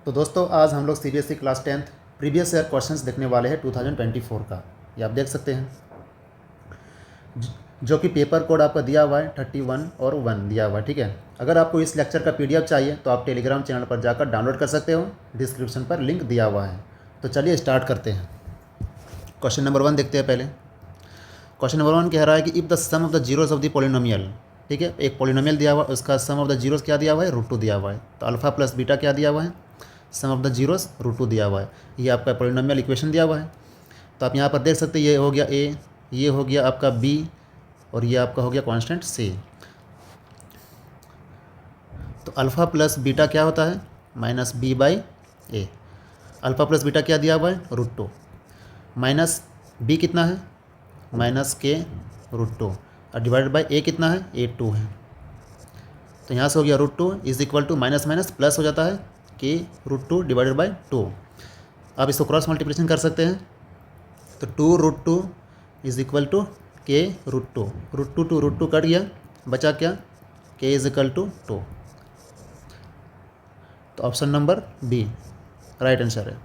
तो दोस्तों आज हम लोग CBSE class 10th previous year questions देखने वाले हैं 2024 का। ये आप देख सकते हैं जो कि पेपर कोड आपका दिया हुआ है 31 और 1 दिया हुआ है। ठीक है, अगर आपको इस लेक्चर का पीडीएफ चाहिए तो आप टेलीग्राम चैनल पर जाकर डाउनलोड कर सकते हो, डिस्क्रिप्शन पर लिंक दिया हुआ है। तो चलिए स्टार्ट करते हैं। क्वेश्चन नंबर 1 देखते हैं पहले। क्वेश्चन नंबर 1 कह रहा है कि if the sum of the zeros of the polynomial, ठीक है, एक पोलिनोमियल दिया हुआ है, उसका सम ऑफ द जीरोस क्या दिया हुआ है, √2 दिया हुआ है। तो अल्फा प्लस बीटा क्या दिया हुआ है, सम ऑफ द जीरोस √2 दिया हुआ है। ये आपका पोलिनोमियल इक्वेशन दिया हुआ है। तो आप यहाँ पर देख सकते हैं ये हो गया ए, ये हो गया आपका बी और ये आपका हो गया कांस्टेंट सी। तो अल्फ़ा प्लस बीटा क्या होता है, minus B by A. Alpha plus beta क्या दिया हुआ है, √2, माइनस बी कितना है, माइनस के √2 और डिवाइडेड बाई ए कितना है, A2 है। तो यहाँ से हो गया √2 is equal to minus minus plus हो जाता है के √2 डिवाइडेड बाई 2। आप इसको क्रॉस मल्टीप्लिकेशन कर सकते हैं। तो 2√2 इज इक्वल टू के √2, √2 टू √2 कट गया, बचा क्या, के इज इक्वल टू 2। तो option number B right answer है।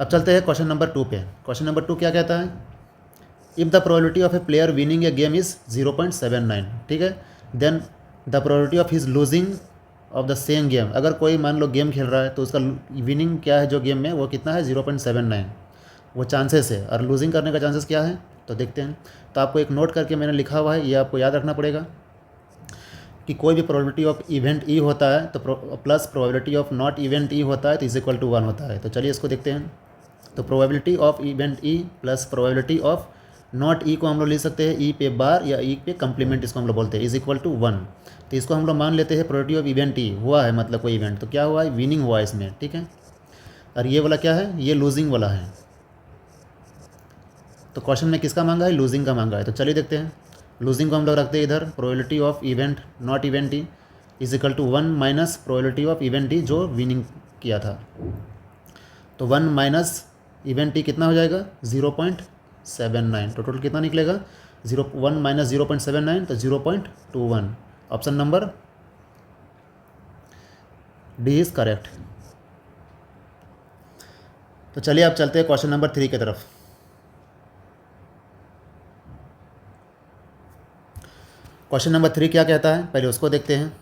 अब चलते हैं क्वेश्चन नंबर 2 पे। क्वेश्चन नंबर 2 क्या कहता है, if the probability of a player winning a game is 0.79, ठीक है, then the probability of his losing of the same game, अगर कोई मान लो गेम खेल रहा है तो उसका विनिंग क्या है जो गेम में, वो कितना है, 0.79 वो चांसेस है, और लूजिंग करने का चांसेस क्या है, तो देखते हैं। तो आपको एक नोट करके मैंने लिखा हुआ है, ये आपको याद रखना पड़ेगा कि कोई भी प्रोबेबिलिटी ऑफ इवेंट ई होता है तो plus probability of not event ई होता है तो इज इक्वल टू 1 होता है। तो चलिए इसको देखते हैं। तो probability of event E plus probability of not E को हम लोग लिख सकते हैं ई पे बार या ई पे कम्प्लीमेंट, इसको हम लोग बोलते हैं, इज इक्वल टू 1। तो इसको हम लोग मान लेते हैं प्रोबेबिलिटी ऑफ इवेंट ई हुआ है, मतलब कोई इवेंट, तो क्या हुआ है, विनिंग हुआ है इसमें, ठीक है। और ये वाला क्या है, ये लूजिंग वाला है। तो क्वेश्चन में किसका मांगा है, लूजिंग का मांगा है। तो चलिए देखते हैं। लूजिंग को हम लोग रखते हैं इधर, probability of event not event E is equal to 1 minus probability of event E जो विनिंग किया था। तो 1 माइनस इवेंट ई कितना हो जाएगा, 0.79। तो टोटल कितना निकलेगा, 1 माइनस 0.79 तो 0.21। Option number D is correct. तो चलिए आप चलते हैं क्वेश्चन नंबर 3 की तरफ। क्वेश्चन नंबर 3 क्या कहता है, पहले उसको देखते हैं।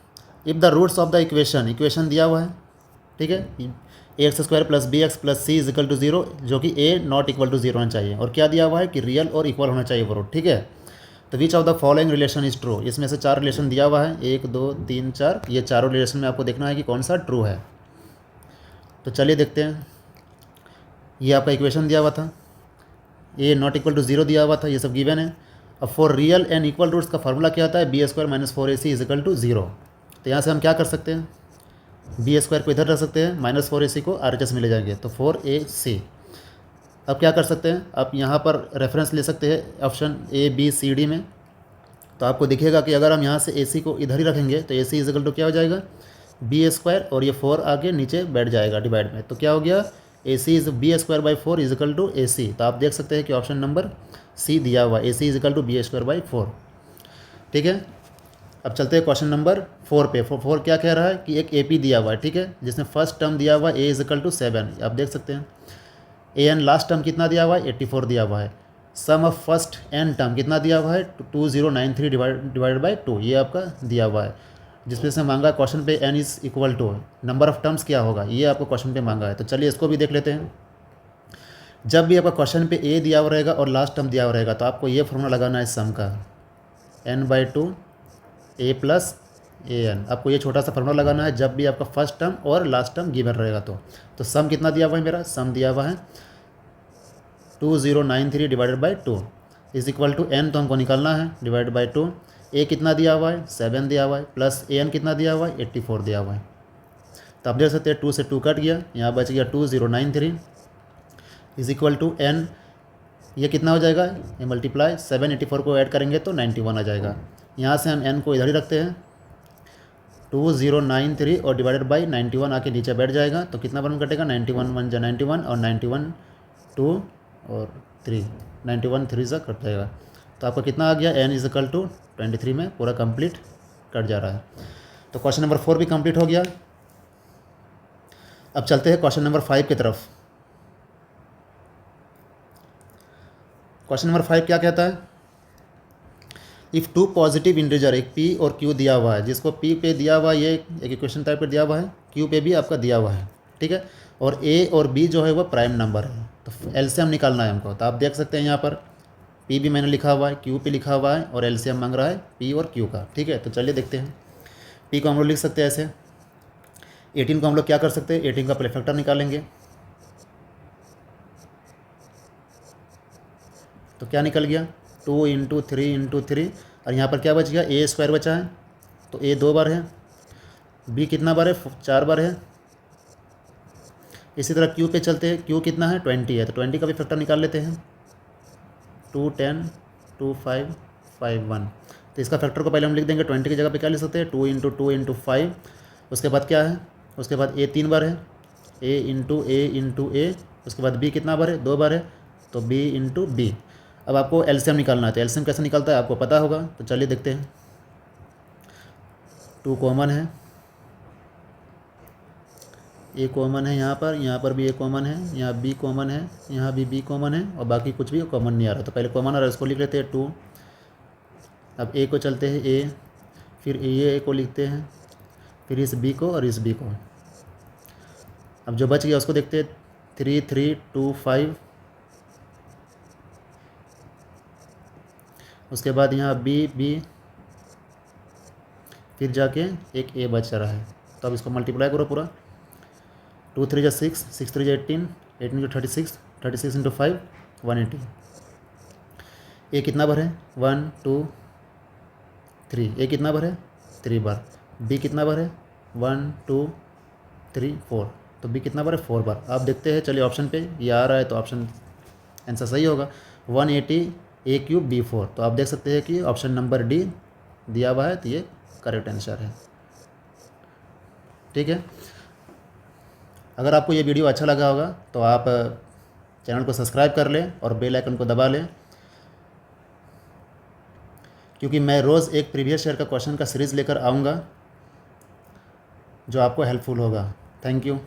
If the roots of the equation दिया हुआ है, ठीक है, ax² plus bx plus c is equal to 0, जो कि a नॉट इक्वल टू 0 होना चाहिए, और क्या दिया हुआ है कि रियल और इक्वल होना चाहिए वो रूट, ठीक है। तो which of the following relation is true, इसमें से 4 रिलेशन दिया हुआ है, 1 2 3 4, ये चारों रिलेशन में आपको देखना है कि कौन सा ट्रू है। तो चलिए देखते हैं। ये आपका इक्वेशन दिया हुआ था, a नॉट इक्वल टू 0 दिया हुआ था, ये सब गिवन है। अब for real and equal roots का फार्मूला क्या आता है, b² minus 4ac is equal to 0। तो यहाँ से हम क्या कर सकते हैं, b² को इधर रख सकते हैं, माइनस 4ac को RHS में ले जाएंगे तो 4ac। अब क्या कर सकते हैं, आप यहाँ पर रेफरेंस ले सकते हैं option A B C D में। तो आपको दिखेगा कि अगर हम यहाँ से ac को इधर ही रखेंगे तो ac इज इक्वल टू क्या हो जाएगा, b² और ये 4 आगे नीचे बैठ जाएगा डिवाइड में, तो क्या हो गया, ac is b² by 4 is equal to ac। तो आप देख सकते हैं कि ऑप्शन नंबर C दिया हुआ, ac is equal to b² by 4, ठीक है। अब चलते हैं क्वेश्चन नंबर 4 पे। 4 क्या कह रहा है कि एक AP दिया हुआ है, ठीक है, जिसमें फर्स्ट टर्म दिया हुआ है a इज इक्वल टू 7, आप देख सकते हैं। an लास्ट टर्म कितना दिया हुआ है, 84 दिया हुआ है। सम ऑफ फर्स्ट n टर्म कितना दिया हुआ है, 2093 डिवाइडेड बाई 2, ये आपका दिया हुआ है, जिसमें से मांगा क्वेश्चन पे n is equal to number of terms क्या होगा, ये आपको क्वेश्चन पे मांगा है। तो चलिए इसको भी देख लेते हैं। जब भी आपका क्वेश्चन पे a दिया हुआ रहेगा और लास्ट टर्म दिया हुआ रहेगा तो आपको ये फॉर्मूला लगाना है सम का, n/2 a प्लस an। आपको ये छोटा सा फॉर्मूला लगाना है जब भी आपका फर्स्ट टर्म और लास्ट टर्म गिवन रहेगा। तो सम कितना दिया हुआ है, मेरा सम दिया हुआ है 2093 divided by 2 is equal to n, तो हमको निकालना है, डिवाइड बाई 2। a कितना दिया हुआ है, 7 दिया हुआ है, प्लस an कितना दिया हुआ है, 84 दिया हुआ है। तो आप देख सकते हैं 2 से 2 कट गया, यहाँ बच गया 2093 इज इक्वल टू n, ये कितना हो जाएगा, ये मल्टीप्लाई 784 को ऐड करेंगे तो 91 आ जाएगा। यहाँ से हम n को इधर ही रखते हैं, 2093 और डिवाइडेड बाई 91 आके नीचे बैठ जाएगा, तो कितना वन कटेगा, 91 1 जा 91 और 91 2 और 3, 91 3 से कट जाएगा। तो आपका कितना आ गया, n इज इक्वल टू 23 में पूरा कंप्लीट कट जा रहा है। तो क्वेश्चन नंबर 4 भी कंप्लीट हो गया। अब चलते हैं क्वेश्चन नंबर 5 की तरफ। क्वेश्चन नंबर 5 क्या कहता है? इफ़ टू पॉजिटिव इंटीजर, एक p और q दिया हुआ है, जिसको p पे दिया हुआ है, ये एक इक्वेशन टाइप पर दिया हुआ है, q पे भी आपका दिया हुआ है, ठीक है। और a और b जो है वो प्राइम नंबर है, तो एलसीएम निकालना है हमको। तो आप देख सकते हैं यहाँ पर p भी मैंने लिखा हुआ है, q पे लिखा हुआ है, और एलसीएम मांग रहा है p और q का, ठीक है। तो चलिए देखते हैं। p को हम लोग लिख सकते हैं ऐसे, 18 को हम लोग क्या कर सकते हैं, 18 का पहले फैक्टर निकालेंगे। तो क्या निकल गया, 2 इंटू 3 इंटू 3, और यहाँ पर क्या बच गया, ए स्क्वायर बचा है, तो ए 2 बार है, बी कितना बार है, 4 बार है। इसी तरह क्यू पे चलते हैं, क्यू कितना है, 20 है, तो 20 का भी फैक्टर निकाल लेते हैं। 2 10 2 5 5 1, तो इसका फैक्टर को पहले हम लिख देंगे, 20 की जगह पे क्या लिख सकते हैं, 2 इंटू 2 इंटू 5। उसके बाद क्या है, उसके बाद ए 3 बार है, ए इंटू ए इंटू ए। उसके बाद बी कितना बार है, 2 बार है, तो बी इंटू बी। अब आपको एलसीएम निकालना है, तो एलसीएम कैसे निकलता है आपको पता होगा, तो चलिए देखते हैं। 2 कॉमन है, ए कॉमन है यहाँ पर भी ए कॉमन है, यहाँ बी कॉमन है, यहाँ भी बी कॉमन है, और बाकी कुछ भी कॉमन नहीं आ रहा। तो पहले कॉमन आ रहा है, उसको लिख लेते हैं 2। अब ए को चलते हैं ए, फिर ये ए को लिखते हैं, फिर इस बी को और इस बी को। अब जो बच गया उसको देखते हैं, 3 3 2 5। उसके बाद यहाँ बी बी, फिर जाके एक ए बच रहा है। तो अब इसको मल्टीप्लाई करो पूरा, 2 3 6, 6 3 18, 18 36, 36 इंटू 5 180। ए कितना बार है, 1 2 3, ए कितना बार है, 3 बार। बी कितना बार है, 1 2 3 4, तो बी कितना बार है, 4 बार। आप देखते हैं, चलिए ऑप्शन पे ये आ रहा है, तो ऑप्शन आंसर सही होगा, 180 ए क्यूब बी 4। तो आप देख सकते हैं कि ऑप्शन नंबर डी दिया हुआ है, तो ये करेक्ट आंसर है, ठीक है। अगर आपको ये वीडियो अच्छा लगा होगा तो आप चैनल को सब्सक्राइब कर लें और बेल आइकन को दबा लें, क्योंकि मैं रोज़ एक प्रीवियस ईयर का क्वेश्चन का सीरीज़ लेकर आऊँगा जो आपको हेल्पफुल होगा। Thank you.